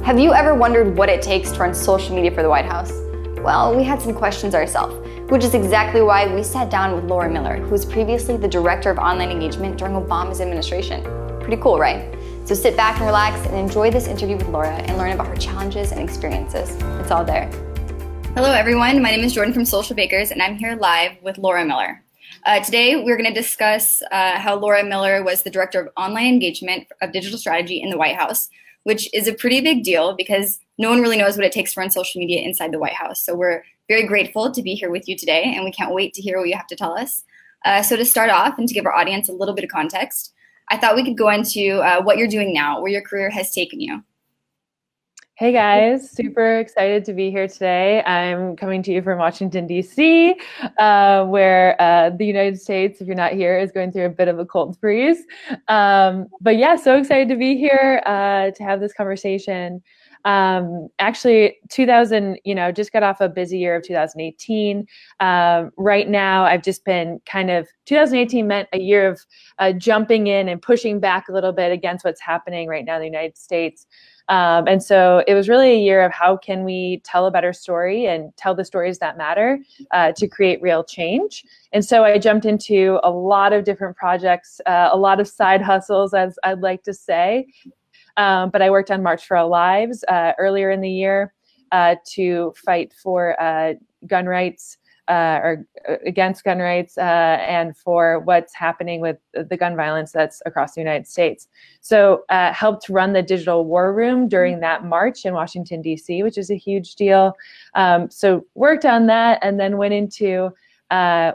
Have you ever wondered what it takes to run social media for the White House? Well, we had some questions ourselves, which is exactly why we sat down with Laura Miller, who was previously the Director of Online Engagement during Obama's administration. Pretty cool, right? So sit back and relax and enjoy this interview with Laura and learn about her challenges and experiences. It's all there. Hello everyone, my name is Jordan from Social Bakers and I'm here live with Laura Miller. Today we're going to discuss how Laura Miller was the Director of Online Engagement of Digital Strategy in the White House, which is a pretty big deal because no one really knows what it takes to run social media inside the White House. So we're very grateful to be here with you today and we can't wait to hear what you have to tell us. So to start off and to give our audience a little bit of context, I thought we could go into what you're doing now, where your career has taken you. Hey guys, super excited to be here today. I'm coming to you from Washington, D.C., where the United States, if you're not here, is going through a bit of a cold freeze. But yeah, so excited to be here to have this conversation. Actually, just got off a busy year of 2018. Right now, I've just been 2018 meant a year of jumping in and pushing back a little bit against what's happening right now in the United States. And so it was really a year of how can we tell a better story and tell the stories that matter to create real change. And so I jumped into a lot of different projects, a lot of side hustles, as I'd like to say. But I worked on March for Our Lives earlier in the year to fight for gun rights or against gun rights and for what's happening with the gun violence that's across the United States. So helped run the digital war room during that march in Washington, D.C., which is a huge deal. So worked on that and then went into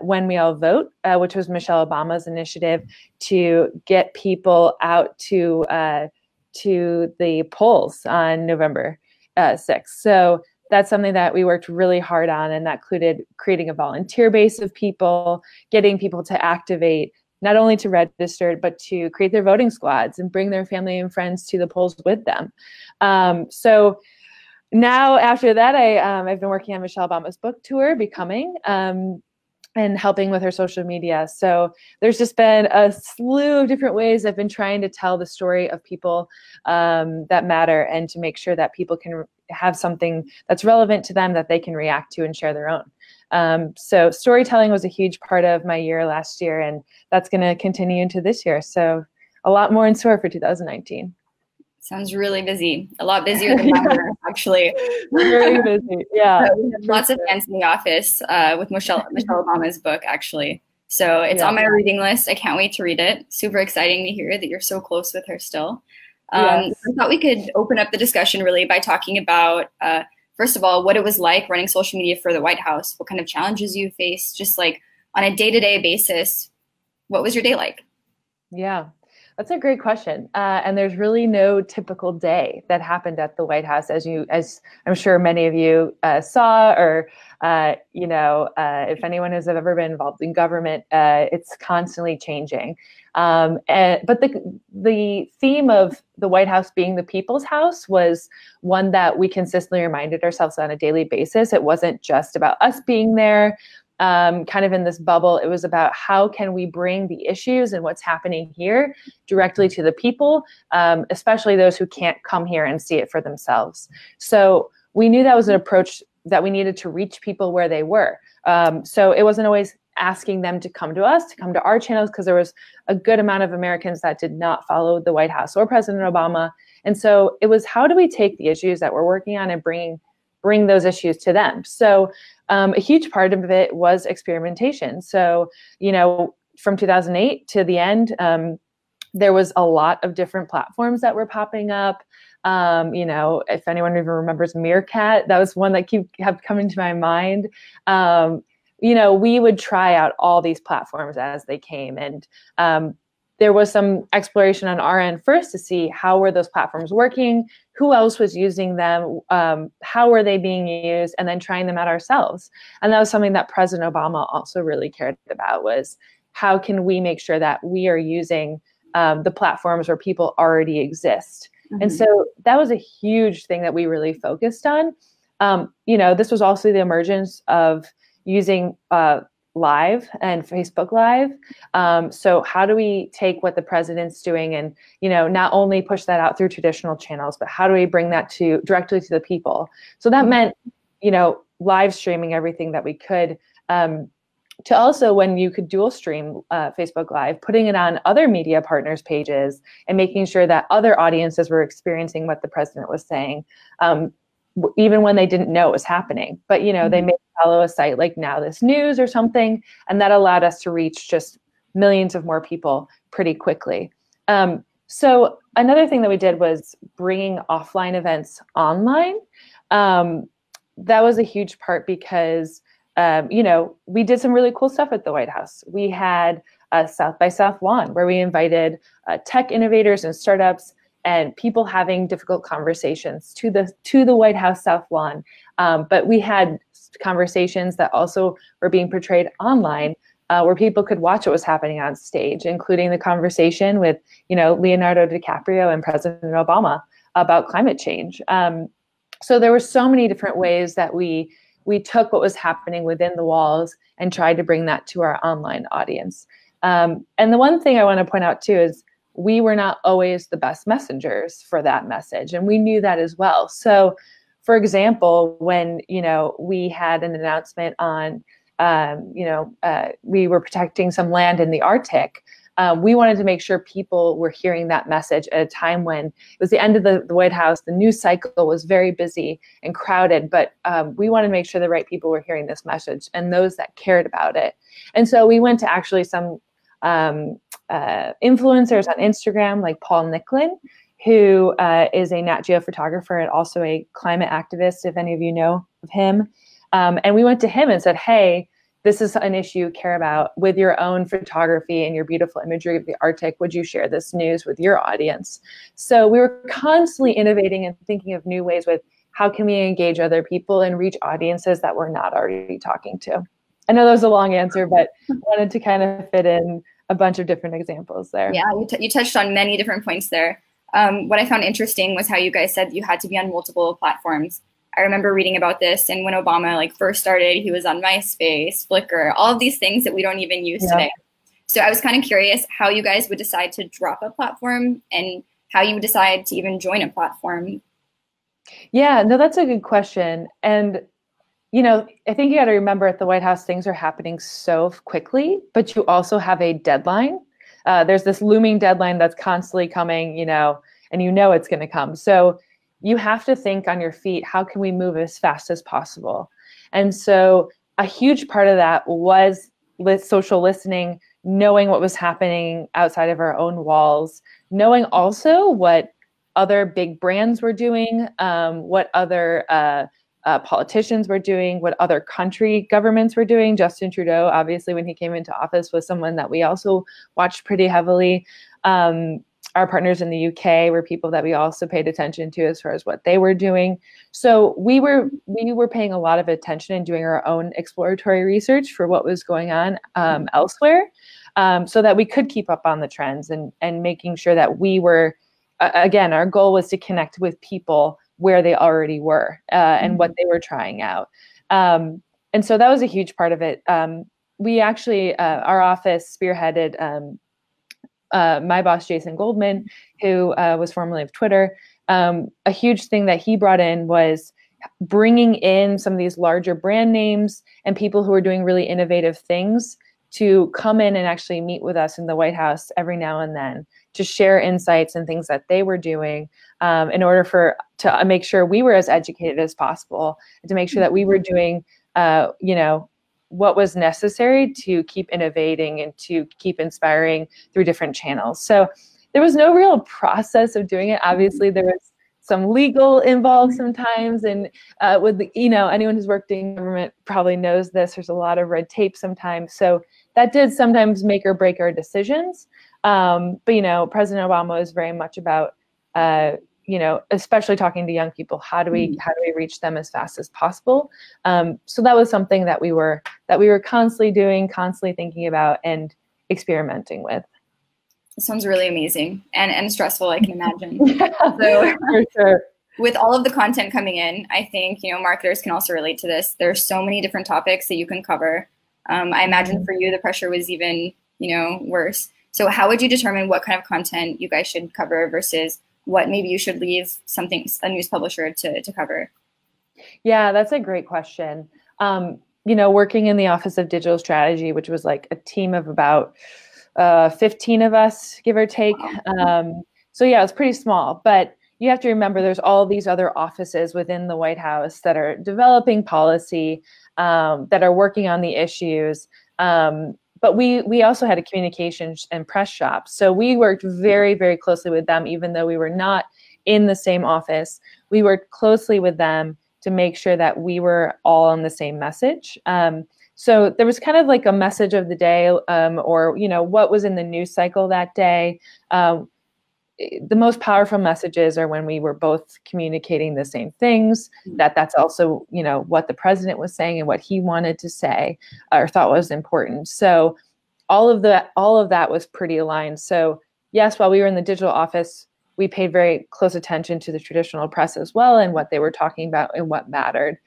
When We All Vote, which was Michelle Obama's initiative to get people out to the polls on November 6th. So that's something that we worked really hard on, and that included creating a volunteer base of people, getting people to activate, not only to register, but to create their voting squads and bring their family and friends to the polls with them. So now after that, I've been working on Michelle Obama's book tour, Becoming, and helping with her social media. So there's just been a slew of different ways I've been trying to tell the story of people that matter and to make sure that people can have something that's relevant to them that they can react to and share their own. So storytelling was a huge part of my year last year, and that's going to continue into this year. So a lot more in store for 2019. Sounds really busy. A lot busier than mine, actually. Very busy, yeah. We have lots of fans in the office with Michelle Obama's book, actually. So it's on my reading list. I can't wait to read it. Super exciting to hear that you're so close with her still. I thought we could open up the discussion really by talking about, first of all, what it was like running social media for the White House, what kind of challenges you faced, just like on a day-to-day basis. What was your day like? Yeah. That's a great question. And there's really no typical day that happened at the White House, as I'm sure many of you saw, or, if anyone has ever been involved in government, it's constantly changing. But the theme of the White House being the people's house was one that we consistently reminded ourselves on a daily basis. It wasn't just about us being there, kind of in this bubble. It was about how can we bring the issues and what's happening here directly to the people, especially those who can't come here and see it for themselves. So we knew that was an approach that we needed to reach people where they were. So it wasn't always asking them to come to us, to come to our channels, because there was a good amount of Americans that did not follow the White House or President Obama. And so it was, how do we take the issues that we're working on and bring those issues to them? So a huge part of it was experimentation. So, from 2008 to the end, there was a lot of different platforms that were popping up. If anyone even remembers Meerkat, that was one that kept coming to my mind. We would try out all these platforms as they came. And there was some exploration on our end first to see how were those platforms working, who else was using them, how were they being used, and then trying them out ourselves. And that was something that President Obama also really cared about, was how can we make sure that we are using the platforms where people already exist. Mm-hmm. And so that was a huge thing that we really focused on. This was also the emergence of using Live and Facebook Live. So how do we take what the president's doing and, not only push that out through traditional channels, but how do we bring that directly to the people? So that meant, live streaming everything that we could, to also, when you could dual stream Facebook Live, putting it on other media partners' pages and making sure that other audiences were experiencing what the president was saying, even when they didn't know it was happening. But, they may follow a site like Now This News or something, and that allowed us to reach just millions of more people pretty quickly. So another thing that we did was bringing offline events online. That was a huge part because we did some really cool stuff at the White House. We had a South by Southlawn where we invited tech innovators and startups and people having difficult conversations to the White House South Lawn. But we had conversations that also were being portrayed online, where people could watch what was happening on stage, including the conversation with Leonardo DiCaprio and President Obama about climate change. So there were so many different ways that we took what was happening within the walls and tried to bring that to our online audience. And the one thing I want to point out too is we were not always the best messengers for that message, and we knew that as well. So, for example, when we had an announcement on, we were protecting some land in the Arctic. We wanted to make sure people were hearing that message at a time when it was the end of the White House. The news cycle was very busy and crowded, but we wanted to make sure the right people were hearing this message and those that cared about it. And so we went to actually some influencers on Instagram, like Paul Nicklin, who is a Nat Geo photographer and also a climate activist, if any of you know of him. And we went to him and said, hey, this is an issue you care about. With your own photography and your beautiful imagery of the Arctic, would you share this news with your audience? So we were constantly innovating and thinking of new ways with how can we engage other people and reach audiences that we're not already talking to. I know that was a long answer, but wanted to kind of fit in a bunch of different examples there. Yeah, you touched on many different points there. What I found interesting was how you guys said you had to be on multiple platforms. I remember reading about this, and when Obama first started, he was on MySpace, Flickr, all of these things that we don't even use today. So I was kind of curious how you guys would decide to drop a platform and how you would decide to even join a platform. Yeah, no, that's a good question. And, I think you got to remember at the White House, things are happening so quickly, but you also have a deadline. There's this looming deadline that's constantly coming, and it's going to come. So you have to think on your feet, how can we move as fast as possible? And so a huge part of that was social listening, knowing what was happening outside of our own walls, knowing also what other big brands were doing, what other politicians were doing, what other country governments were doing. Justin Trudeau, obviously, when he came into office, was someone that we also watched pretty heavily. Our partners in the UK were people that we also paid attention to as far as what they were doing. So we were paying a lot of attention and doing our own exploratory research for what was going on elsewhere, so that we could keep up on the trends and making sure that we were, again, our goal was to connect with people where they already were and what they were trying out. And so that was a huge part of it. We actually, our office spearheaded my boss, Jason Goldman, who was formerly of Twitter. A huge thing that he brought in was bringing in some of these larger brand names and people who are doing really innovative things to come in and actually meet with us in the White House every now and then to share insights and things that they were doing in order to make sure we were as educated as possible and to make sure that we were doing, what was necessary to keep innovating and to keep inspiring through different channels. So there was no real process of doing it. Obviously, there was some legal involved sometimes, and anyone who's worked in government probably knows this. There's a lot of red tape sometimes, so that did sometimes make or break our decisions. But President Obama was very much about especially talking to young people, how do we reach them as fast as possible? So that was something that we were constantly doing, constantly thinking about and experimenting with. It sounds really amazing and stressful, I can imagine. So, for sure. With all of the content coming in, I think marketers can also relate to this. There's so many different topics that you can cover. I imagine for you, the pressure was even, worse. So how would you determine what kind of content you guys should cover versus what maybe you should leave a news publisher to cover? Yeah, that's a great question. Working in the Office of Digital Strategy, which was like a team of about 15 of us, give or take. So yeah, it's pretty small, but you have to remember there's all these other offices within the White House that are developing policy, that are working on the issues. But we also had a communications and press shop. So we worked very, very closely with them, even though we were not in the same office. We worked closely with them to make sure that we were all on the same message. So there was kind of like a message of the day, or what was in the news cycle that day. The most powerful messages are when we were both communicating the same things, that's also, what the president was saying and what he wanted to say or thought was important. So all of that was pretty aligned. So yes, while we were in the digital office, we paid very close attention to the traditional press as well and what they were talking about and what mattered.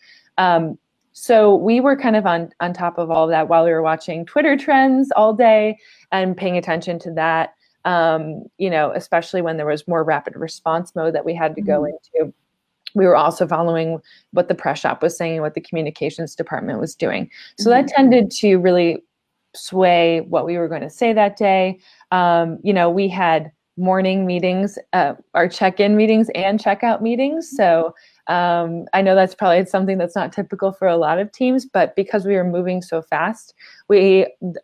So we were kind of on top of all of that while we were watching Twitter trends all day and paying attention to that. Especially when there was more rapid response mode that we had to go into. We were also following what the press shop was saying and what the communications department was doing. So that tended to really sway what we were going to say that day. We had morning meetings, our check-in meetings and checkout meetings. So I know that's probably something that's not typical for a lot of teams, but because we were moving so fast,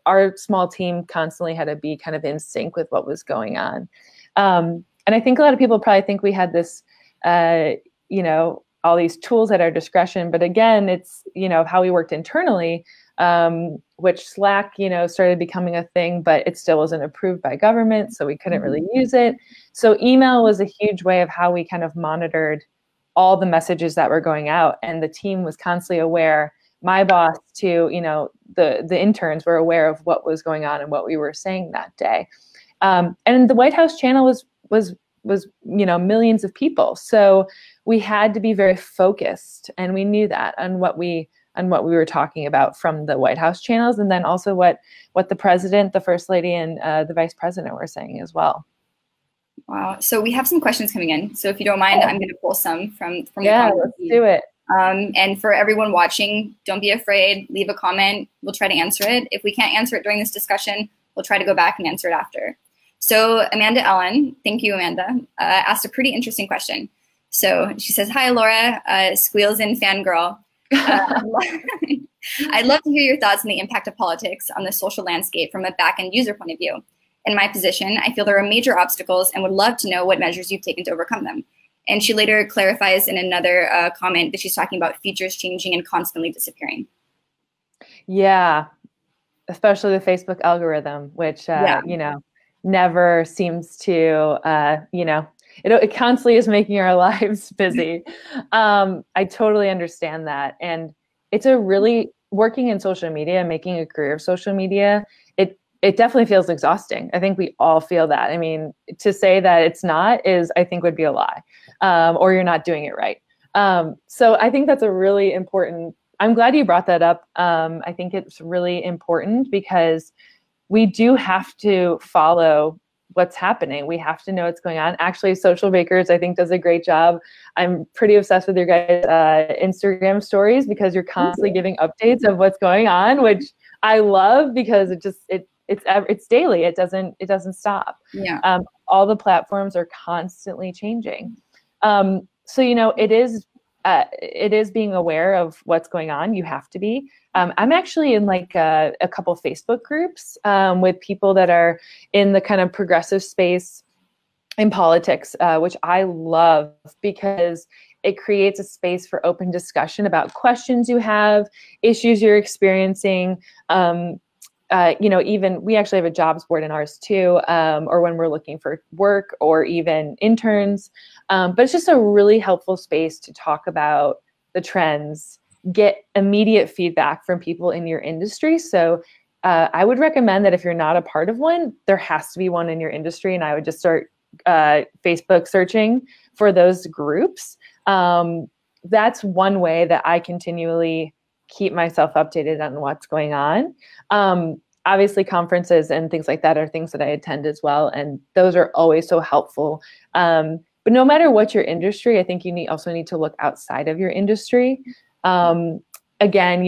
our small team constantly had to be kind of in sync with what was going on. And I think a lot of people probably think we had this, all these tools at our discretion, but again, it's, how we worked internally, which Slack, started becoming a thing, but it still wasn't approved by government, so we couldn't really use it. So email was a huge way of how we kind of monitored all the messages that were going out, and the team was constantly aware. My boss too, the interns were aware of what was going on and what we were saying that day. And the White House channel was millions of people, so we had to be very focused, and we knew that on what we were talking about from the White House channels, and then also what the president, the first lady, and the vice president were saying as well. Wow. So we have some questions coming in. So if you don't mind, I'm going to pull some from the comments. Let's do it. And for everyone watching, don't be afraid. Leave a comment. We'll try to answer it. If we can't answer it during this discussion, we'll try to go back and answer it after. So Amanda Ellen, thank you, Amanda, asked a pretty interesting question. So she says, "Hi, Laura, squeals in fangirl. I'd love to hear your thoughts on the impact of politics on the social landscape from a back-end user point of view. In my position, I feel there are major obstacles and would love to know what measures you've taken to overcome them." And she later clarifies in another comment that she's talking about features changing and constantly disappearing. Yeah, especially the Facebook algorithm, which, never seems to, it constantly is making our lives busy. I totally understand that. And it's working in social media, making a career of social media, it definitely feels exhausting. I think we all feel that. I mean, to say that it's not I think would be a lie, or you're not doing it right. So I think that's a really important, I'm glad you brought that up. I think it's really important because we do have to follow what's happening. We have to know what's going on. Actually, Social Bakers, I think, does a great job. I'm pretty obsessed with your guys' Instagram stories because you're constantly giving updates of what's going on, which I love because it's daily. It doesn't stop. Yeah. All the platforms are constantly changing. So it is being aware of what's going on. You have to be. I'm actually in like a couple Facebook groups with people that are in the kind of progressive space in politics, which I love because it creates a space for open discussion about questions you have, issues you're experiencing. Even we actually have a jobs board in ours too, or when we're looking for work or even interns. But it's just a really helpful space to talk about the trends, get immediate feedback from people in your industry. So I would recommend that if you're not a part of one, there has to be one in your industry. And I would just start Facebook searching for those groups. That's one way that I continually keep myself updated on what's going on. Obviously, conferences and things like that are things that I attend as well, and those are always so helpful. But no matter what your industry, I think you also need to look outside of your industry. Again,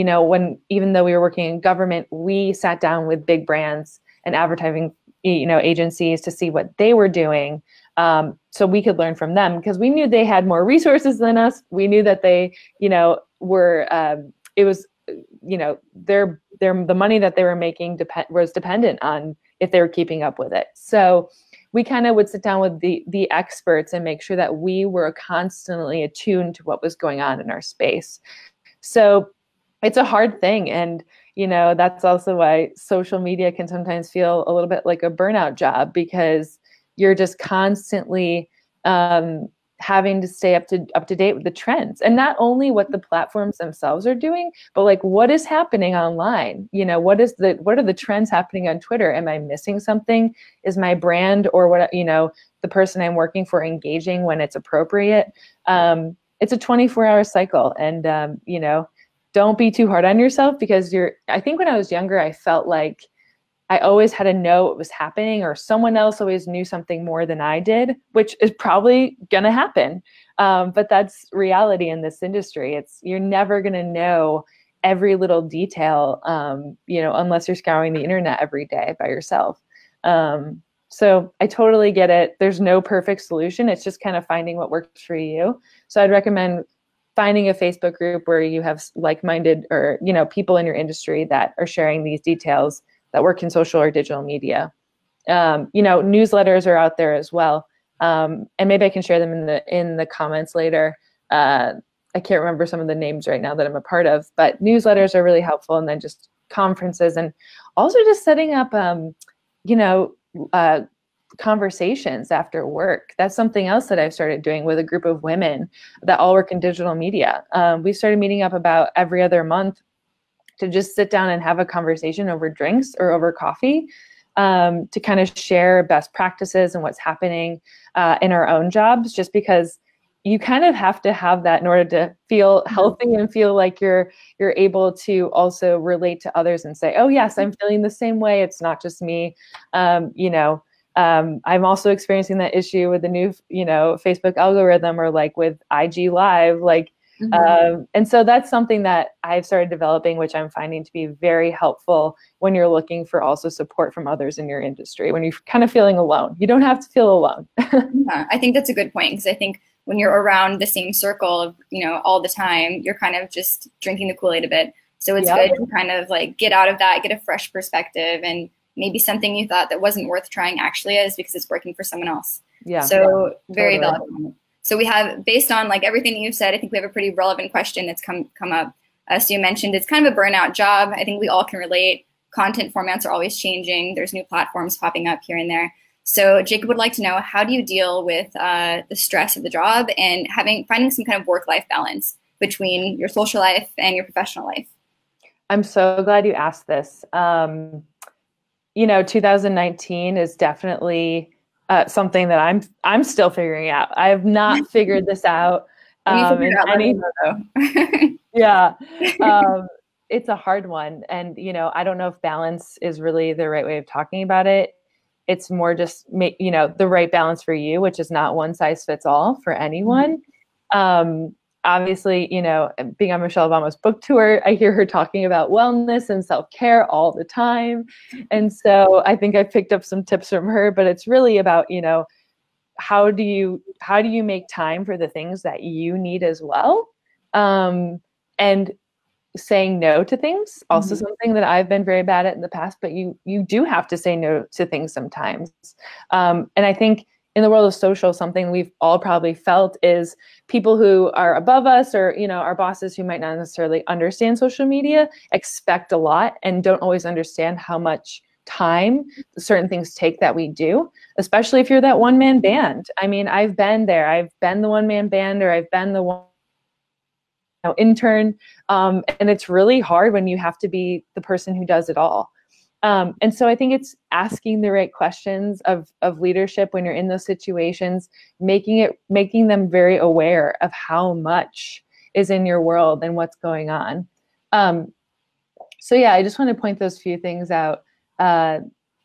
even though we were working in government, we sat down with big brands and advertising, agencies to see what they were doing, so we could learn from them, because we knew they had more resources than us. We knew that they, were, it was, the money that they were making was dependent on if they were keeping up with it. So we kind of would sit down with the experts and make sure that we were constantly attuned to what was going on in our space. So it's a hard thing. And, that's also why social media can sometimes feel a little bit like a burnout job, because you're just constantly having to stay up to date with the trends, and not only what the platforms themselves are doing, but like what is happening online. What are the trends happening on Twitter? Am I missing something? Is my brand or the person I'm working for engaging when it's appropriate? It's a 24-hour cycle, and don't be too hard on yourself, because I think when I was younger, I felt like I always had to know what was happening, or someone else always knew something more than I did, which is probably going to happen. But that's reality in this industry. You're never going to know every little detail, unless you're scouring the internet every day by yourself. So I totally get it. There's no perfect solution. It's just kind of finding what works for you. So I'd recommend finding a Facebook group where you have like-minded or, people in your industry that are sharing these details that work in social or digital media. Newsletters are out there as well. And maybe I can share them in the comments later. I can't remember some of the names right now that I'm a part of, but newsletters are really helpful. And then just conferences, and also just setting up, conversations after work. That's something else that I've started doing with a group of women that all work in digital media. We started meeting up about every other month to just sit down and have a conversation over drinks or over coffee, to kind of share best practices and what's happening in our own jobs, just because you kind of have to have that in order to feel healthy and feel like you're able to also relate to others and say, oh yes, I'm feeling the same way. It's not just me. I'm also experiencing that issue with the new, Facebook algorithm, or like with IG Live, and so that's something that I've started developing, which I'm finding to be very helpful when you're looking for also support from others in your industry, when you're kind of feeling alone. You don't have to feel alone. Yeah, I think that's a good point, because I think when you're around the same circle of, all the time, you're kind of just drinking the Kool-Aid a bit. So it's good to kind of like get out of that, get a fresh perspective, and maybe something you thought that wasn't worth trying actually is, because it's working for someone else. Yeah. So very valid. So we have, based on like everything that you've said, I think we have a pretty relevant question that's come up. So you mentioned it's kind of a burnout job. I think we all can relate. Content formats are always changing. There's new platforms popping up here and there. So Jacob would like to know, how do you deal with the stress of the job and finding some kind of work-life balance between your social life and your professional life? I'm so glad you asked this. 2019 is definitely something that I'm still figuring out. I have not figured this out. Yeah. It's a hard one. And, I don't know if balance is really the right way of talking about it. It's more just, the right balance for you, which is not one size fits all for anyone. Obviously, being on Michelle Obama's book tour, I hear her talking about wellness and self-care all the time. And so I think I picked up some tips from her, but it's really about, how do you make time for the things that you need as well? And saying no to things, also something that I've been very bad at in the past, but you do have to say no to things sometimes. And I think in the world of social, something we've all probably felt is people who are above us, or, our bosses who might not necessarily understand social media, expect a lot and don't always understand how much time certain things take that we do, especially if you're that one-man band. I mean, I've been there. I've been the one-man band, or I've been the one intern. And it's really hard when you have to be the person who does it all. And so I think it's asking the right questions of leadership when you're in those situations, making them very aware of how much is in your world and what's going on. So yeah, I just want to point those few things out,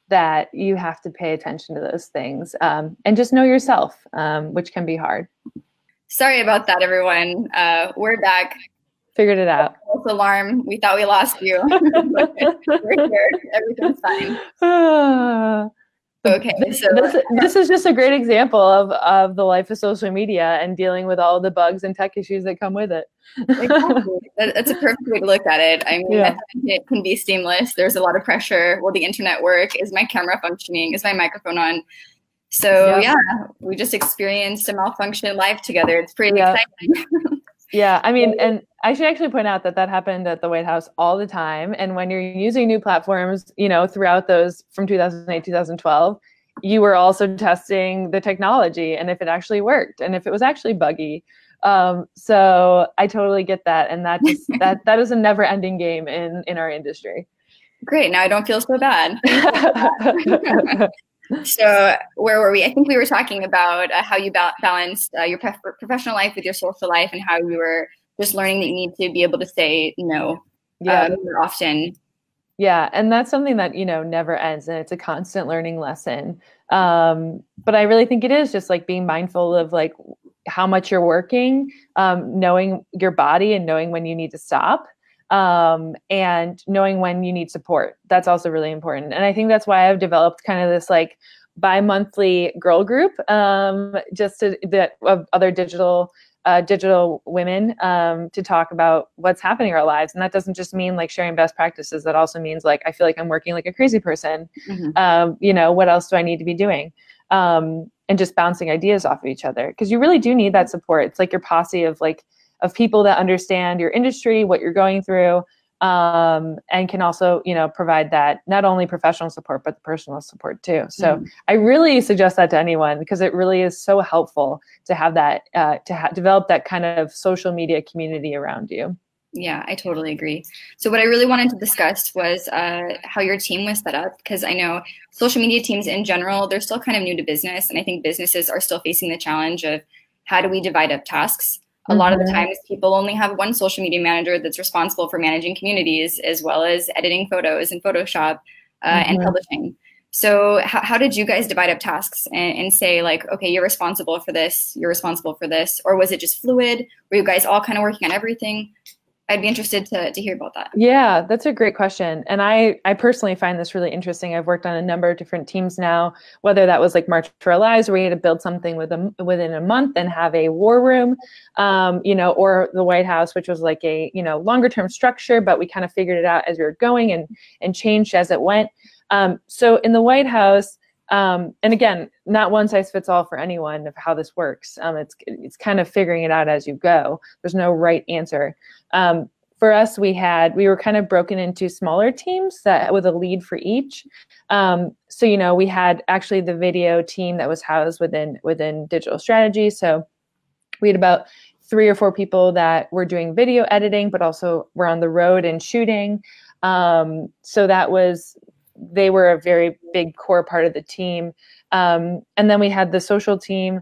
that you have to pay attention to those things, and just know yourself, which can be hard. Sorry about that, everyone. We're back. Figured it out. False alarm. We thought we lost you. We're here. Everything's fine. Okay, so this is just a great example of the life of social media and dealing with all the bugs and tech issues that come with it. Exactly. That's a perfect way to look at it. I mean, it can be seamless. There's a lot of pressure. Will the internet work? Is my camera functioning? Is my microphone on? So yeah, we just experienced a malfunction live together. It's pretty exciting. Yeah, I mean, and I should actually point out that happened at the White House all the time. And when you're using new platforms, throughout those from 2008, 2012, you were also testing the technology and if it actually worked and if it was actually buggy. So I totally get that. And that is a never ending game in our industry. Great. Now I don't feel so bad. So where were we? I think we were talking about how you balanced your professional life with your social life, and how you were just learning that you need to be able to say no more often. Yeah, and that's something that never ends, and it's a constant learning lesson. But I really think it is just like being mindful of like how much you're working, knowing your body and knowing when you need to stop. And knowing when you need support. That's also really important. And I think that's why I've developed kind of this like bi-monthly girl group, just of other digital women, to talk about what's happening in our lives. And that doesn't just mean like sharing best practices. That also means like, I feel like I'm working like a crazy person. What else do I need to be doing? And just bouncing ideas off of each other. Because you really do need that support. It's like your posse of people that understand your industry, what you're going through, and can also, provide that not only professional support, but the personal support too. So I really suggest that to anyone, because it really is so helpful to have that, develop that kind of social media community around you. Yeah, I totally agree. So what I really wanted to discuss was how your team was set up, because I know social media teams in general, they're still kind of new to business. And I think businesses are still facing the challenge of how do we divide up tasks? A lot of the times people only have one social media manager that's responsible for managing communities, as well as editing photos in Photoshop and publishing. So how did you guys divide up tasks and say like, okay, you're responsible for this, you're responsible for this? Or was it just fluid? Were you guys all kind of working on everything? I'd be interested to hear about that. Yeah, that's a great question. And I personally find this really interesting. I've worked on a number of different teams now, whether that was like March for Our Lives, where we had to build something within a month and have a war room, or the White House, which was like a, longer term structure, but we kind of figured it out as we were going and changed as it went. So in the White House, and again, not one size fits all for anyone of how this works. It's kind of figuring it out as you go. There's no right answer. For us, we were kind of broken into smaller teams with a lead for each. So, we had actually the video team that was housed within digital strategy. So we had about 3 or 4 people that were doing video editing, but also were on the road and shooting. So they were a very big core part of the team. And then we had the social team,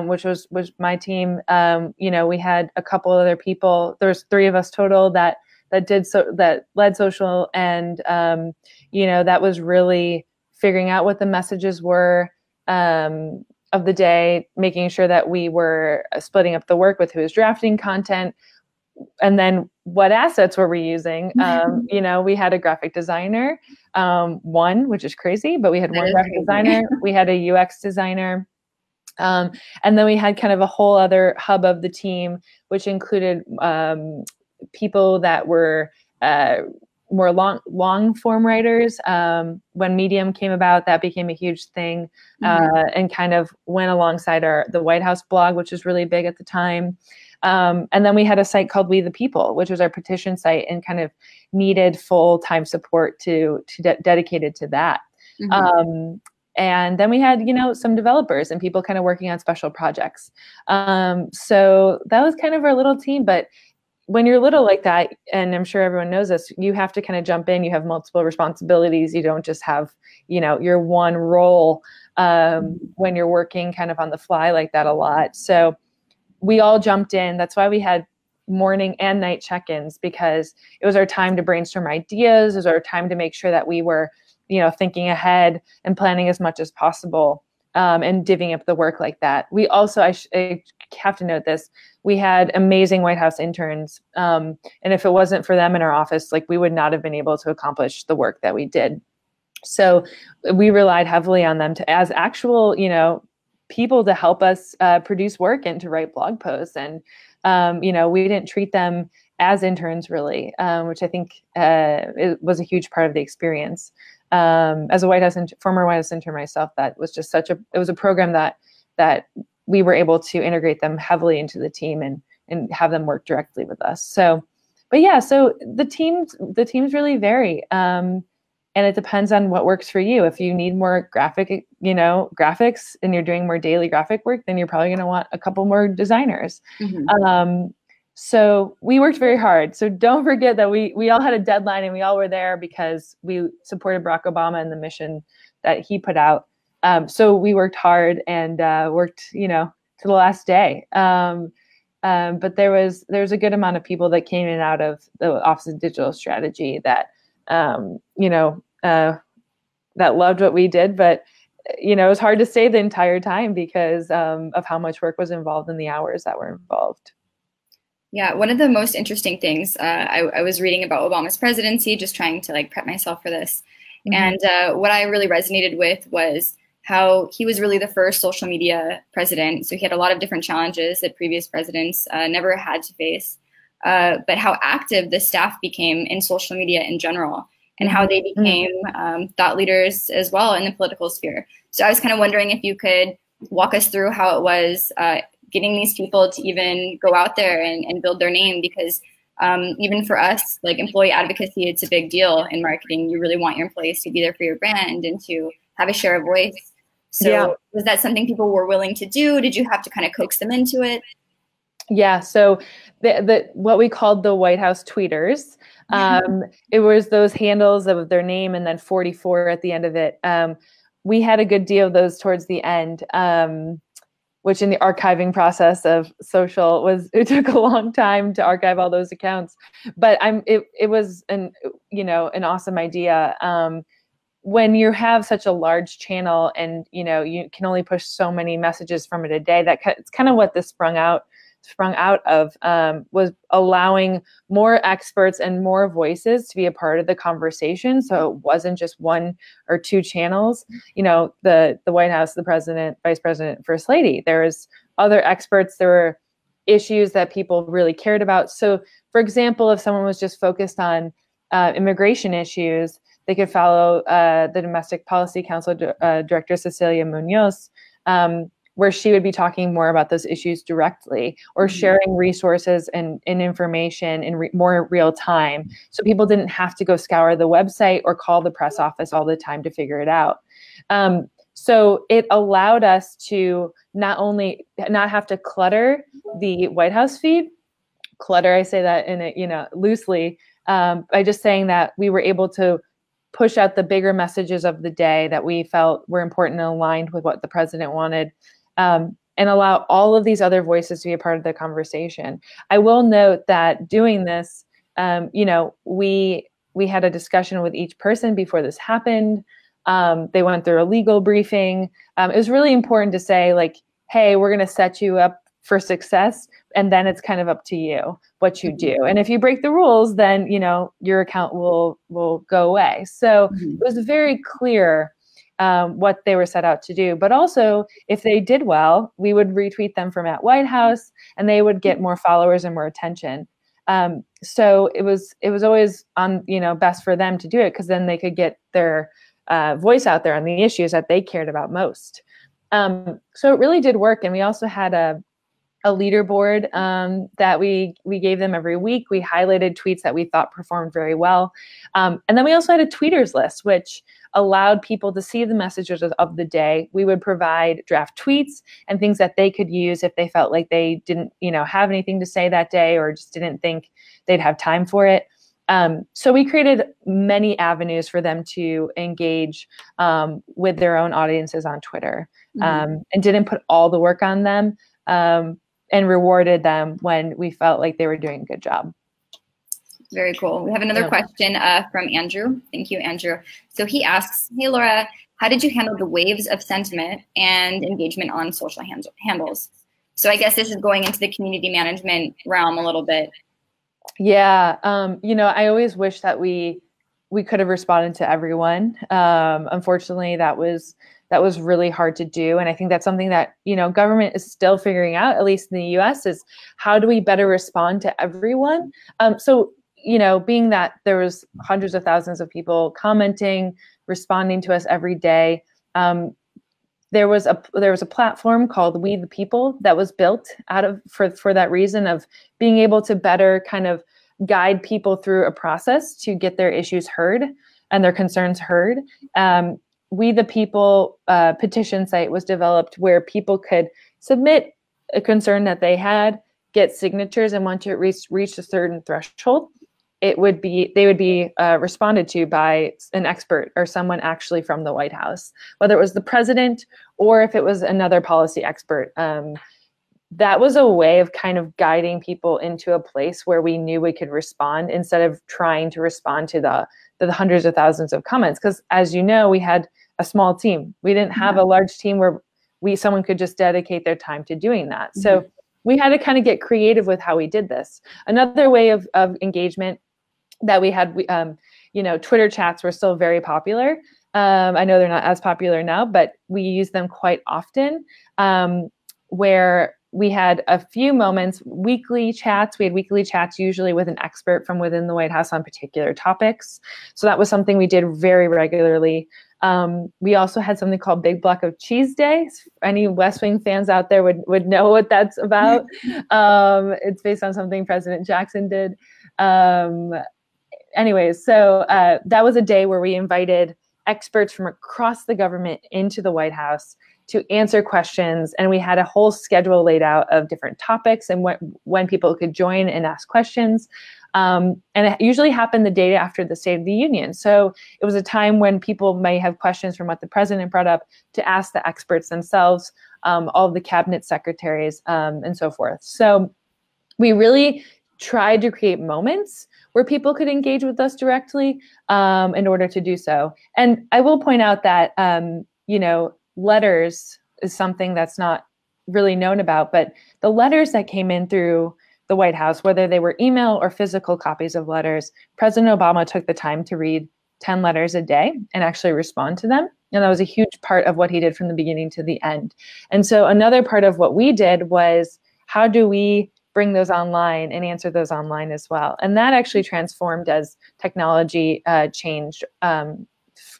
which was my team. We had a couple other people. There was 3 of us total that led social, and that was really figuring out what the messages were of the day, making sure that we were splitting up the work with who was drafting content, and then what assets were we using? We had a graphic designer, one, which is crazy, but we had one graphic designer. We had a UX designer. And then we had kind of a whole other hub of the team, which included people that were more long form writers. When Medium came about, that became a huge thing, and kind of went alongside the White House blog, which was really big at the time. And then we had a site called We the People, which was our petition site, and kind of needed full-time support dedicated to that. And then we had, some developers and people kind of working on special projects. So that was kind of our little team. But when you're little like that, and I'm sure everyone knows this, you have to kind of jump in. You have multiple responsibilities. You don't just have, your one role when you're working kind of on the fly like that a lot. So we all jumped in. That's why we had morning and night check-ins, because it was our time to brainstorm ideas. It was our time to make sure that we were, thinking ahead and planning as much as possible, and divvying up the work like that. We also, I have to note this, we had amazing White House interns. And if it wasn't for them in our office, like, we would not have been able to accomplish the work that we did. So we relied heavily on them as actual, people to help us produce work and to write blog posts. And, we didn't treat them as interns really, which I think it was a huge part of the experience. As a former White House intern myself, that was just it was a program that we were able to integrate them heavily into the team and have them work directly with us. So the teams really vary. And it depends on what works for you. If you need more graphics and you're doing more daily graphic work, then you're probably going to want a couple more designers. Mm-hmm. So we worked very hard. So don't forget that we all had a deadline, and we all were there because we supported Barack Obama and the mission that he put out. So we worked hard and worked, to the last day. But there's a good amount of people that came in and out of the Office of Digital Strategy that, that loved what we did, but it was hard to stay the entire time because of how much work was involved in the hours that were involved. Yeah, one of the most interesting things, I was reading about Obama's presidency, just trying to prep myself for this. Mm-hmm. And what I really resonated with was how he was really the first social media president. So he had a lot of different challenges that previous presidents never had to face, but how active the staff became in social media in general, and how they became thought leaders as well in the political sphere. So I was kind of wondering if you could walk us through how it was getting these people to even go out there and build their name, because even for us, like employee advocacy, it's a big deal in marketing. You really want your employees to be there for your brand and to have a share of voice. So was that something people were willing to do? Did you have to kind of coax them into it? Yeah, so what we called the White House tweeters, it was those handles of their name and then 44 at the end of it. We had a good deal of those towards the end, which in the archiving process of social it took a long time to archive all those accounts. But it was an awesome idea. When you have such a large channel and you can only push so many messages from it a day, it's kind of what this sprung out of, was allowing more experts and more voices to be a part of the conversation. So it wasn't just one or two channels, the White House, the president, vice president, first lady. There was other experts. There were issues that people really cared about. So for example, if someone was just focused on immigration issues, they could follow the Domestic Policy Council Director Cecilia Munoz, where she would be talking more about those issues directly, or sharing resources and information in more real time. So people didn't have to go scour the website or call the press office all the time to figure it out. So it allowed us to not have to clutter the White House feed. Clutter, I say that in a, loosely, by just saying that we were able to push out the bigger messages of the day that we felt were important and aligned with what the president wanted. And allow all of these other voices to be a part of the conversation. I will note that doing this, we had a discussion with each person before this happened. They went through a legal briefing. It was really important to say, hey, we're going to set you up for success, and then it's kind of up to you what you do. And if you break the rules, then your account will go away. So it was very clear what they were set out to do. But also, if they did well, we would retweet them from @White House, and they would get more followers and more attention. So it was always on best for them to do it, because then they could get their voice out there on the issues that they cared about most. So it really did work. And we also had a leaderboard that we gave them every week. We highlighted tweets that we thought performed very well. And then we also had a tweeters list, which allowed people to see the messages of the day. We would provide draft tweets and things that they could use if they felt like they didn't, have anything to say that day, or just didn't think they'd have time for it. So we created many avenues for them to engage with their own audiences on Twitter, and didn't put all the work on them. and rewarded them when we felt like they were doing a good job. Very cool. We have another question from Andrew. Thank you, Andrew. So he asks, hey, Laura, how did you handle the waves of sentiment and engagement on social handles? So I guess this is going into the community management realm a little bit. Yeah. I always wish that we could have responded to everyone. Unfortunately, that was really hard to do. And I think that's something that, government is still figuring out, at least in the US, is how do we better respond to everyone? Being that there was hundreds of thousands of people commenting, responding to us every day, there was a platform called We the People that was built for that reason of being able to better kind of guide people through a process to get their issues heard and their concerns heard. We the People petition site was developed where people could submit a concern that they had, get signatures, and once it reached a certain threshold, they would be responded to by an expert or someone actually from the White House, whether it was the president or if it was another policy expert. That was a way of kind of guiding people into a place where we knew we could respond instead of trying to respond to the hundreds of thousands of comments. Because as you know, we had a small team. We didn't have a large team where someone could just dedicate their time to doing that. Mm-hmm. So we had to kind of get creative with how we did this. Another way of engagement that we had, Twitter chats were still very popular. I know they're not as popular now, but we use them quite often, where we had a few moments, weekly chats. We had weekly chats usually with an expert from within the White House on particular topics. So that was something we did very regularly. We also had something called Big Block of Cheese Day. Any West Wing fans out there would know what that's about. It's based on something President Jackson did. Anyways, so that was a day where we invited experts from across the government into the White House to answer questions. And we had a whole schedule laid out of different topics and when people could join and ask questions. And it usually happened the day after the State of the Union. So it was a time when people may have questions from what the president brought up to ask the experts themselves, all of the cabinet secretaries, and so forth. So we really tried to create moments where people could engage with us directly in order to do so. And I will point out that, letters is something that's not really known about, but the letters that came in through the White House, whether they were email or physical copies of letters, President Obama took the time to read 10 letters a day and actually respond to them. And that was a huge part of what he did from the beginning to the end. And so another part of what we did was, how do we bring those online and answer those online as well? And that actually transformed as technology changed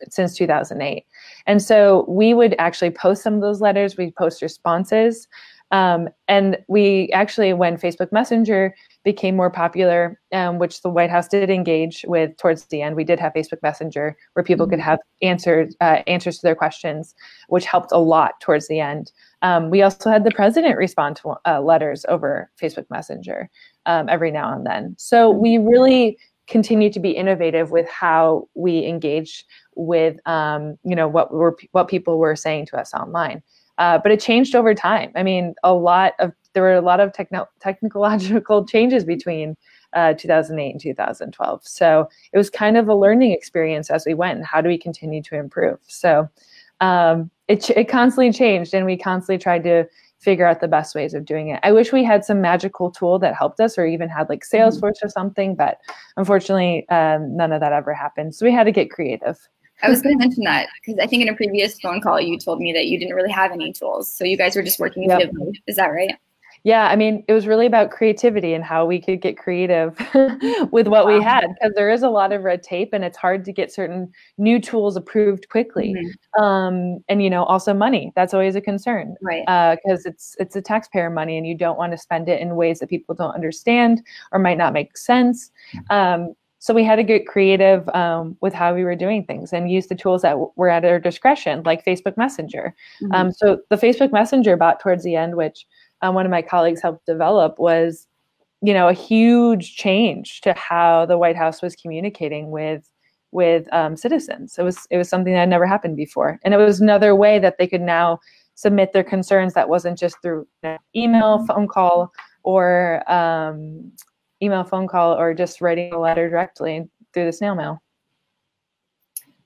since 2008. And so we would actually post some of those letters, we'd post responses. And we actually, when Facebook Messenger became more popular, which the White House did engage with towards the end, we did have Facebook Messenger where people could have answers to their questions, which helped a lot towards the end. We also had the president respond to letters over Facebook Messenger every now and then. So we really continue to be innovative with how we engage with what people were saying to us online. But it changed over time. I mean, there were a lot of technological changes between 2008 and 2012. So it was kind of a learning experience as we went, and how do we continue to improve? So it constantly changed, and we constantly tried to figure out the best ways of doing it. I wish we had some magical tool that helped us, or even had like Salesforce or something, but unfortunately, none of that ever happened. So we had to get creative. I was going to mention that because I think in a previous phone call, you told me that you didn't really have any tools. So you guys were just working natively. Is that right? Yeah, I mean, it was really about creativity and how we could get creative with what we had, because there is a lot of red tape and it's hard to get certain new tools approved quickly. And, also money. That's always a concern, right? Because it's a taxpayer money and you don't want to spend it in ways that people don't understand or might not make sense. So we had to get creative with how we were doing things and use the tools that were at our discretion, like Facebook Messenger. So the Facebook Messenger bot towards the end, which one of my colleagues helped develop, was, a huge change to how the White House was communicating with citizens. It was something that had never happened before, and it was another way that they could now submit their concerns that wasn't just through email, phone call, or just writing a letter directly through the snail mail.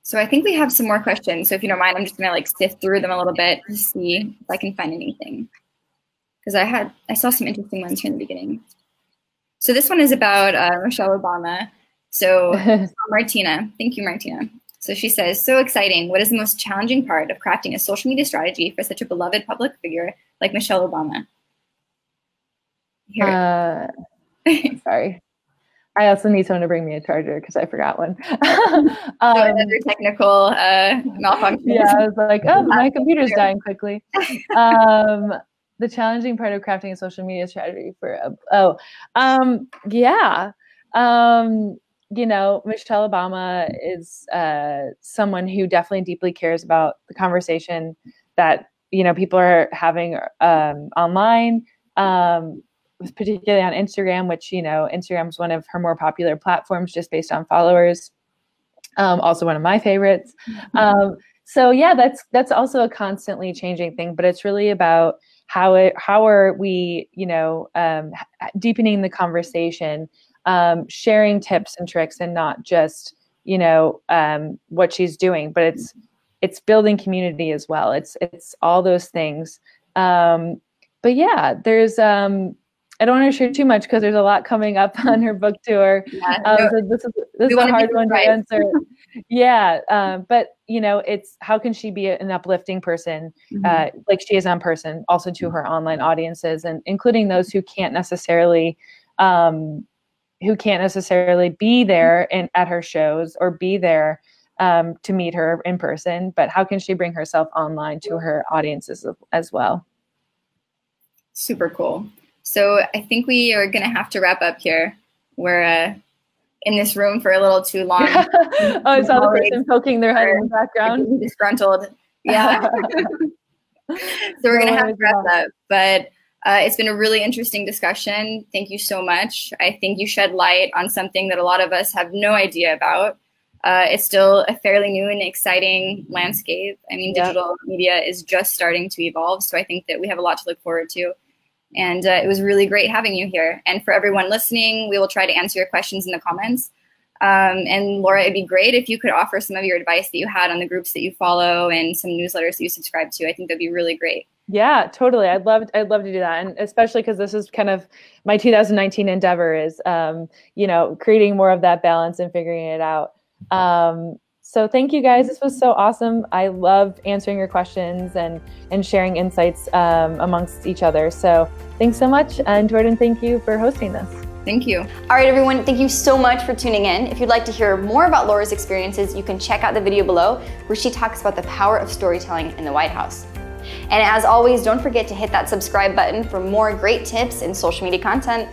So I think we have some more questions. So if you don't mind, I'm just gonna like sift through them a little bit to see if I can find anything. Because I saw some interesting ones here in the beginning. So this one is about Michelle Obama. So Martina, thank you, Martina. So she says, so exciting. What is the most challenging part of crafting a social media strategy for such a beloved public figure like Michelle Obama? Sorry. I also need someone to bring me a charger because I forgot one. So another technical malfunction. Yeah, I was like, oh, my computer's dying quickly. The challenging part of crafting a social media strategy for Michelle Obama is someone who definitely deeply cares about the conversation that people are having online, particularly on Instagram, which Instagram is one of her more popular platforms just based on followers. Also one of my favorites. So yeah, that's also a constantly changing thing, but it's really about how are we, deepening the conversation, sharing tips and tricks, and not just, what she's doing, but it's building community as well. It's all those things. But yeah, there's, I don't want to share too much because there's a lot coming up on her book tour. So this is a hard one to answer. Yeah, but it's how can she be an uplifting person, like she is on person, also to her online audiences, and including those who can't necessarily be there at her shows or be there to meet her in person. But how can she bring herself online to her audiences as well? Super cool. So I think we are going to have to wrap up here. We're in this room for a little too long. Oh, I saw the person poking their head in the background. Disgruntled. Yeah. So we're going to have to wrap up. But it's been a really interesting discussion. Thank you so much. I think you shed light on something that a lot of us have no idea about. It's still a fairly new and exciting landscape. I mean, digital media is just starting to evolve. So I think that we have a lot to look forward to. And it was really great having you here. And for everyone listening, we will try to answer your questions in the comments. And Laura, it'd be great if you could offer some of your advice that you had on the groups that you follow and some newsletters that you subscribe to. I think that'd be really great. Yeah, totally. I'd love to do that. And especially because this is kind of my 2019 endeavor is, creating more of that balance and figuring it out. So thank you guys. This was so awesome. I loved answering your questions and sharing insights amongst each other. So thanks so much. And Jordan, thank you for hosting this. Thank you. All right, everyone. Thank you so much for tuning in. If you'd like to hear more about Laura's experiences, you can check out the video below where she talks about the power of storytelling in the White House. And as always, don't forget to hit that subscribe button for more great tips and social media content.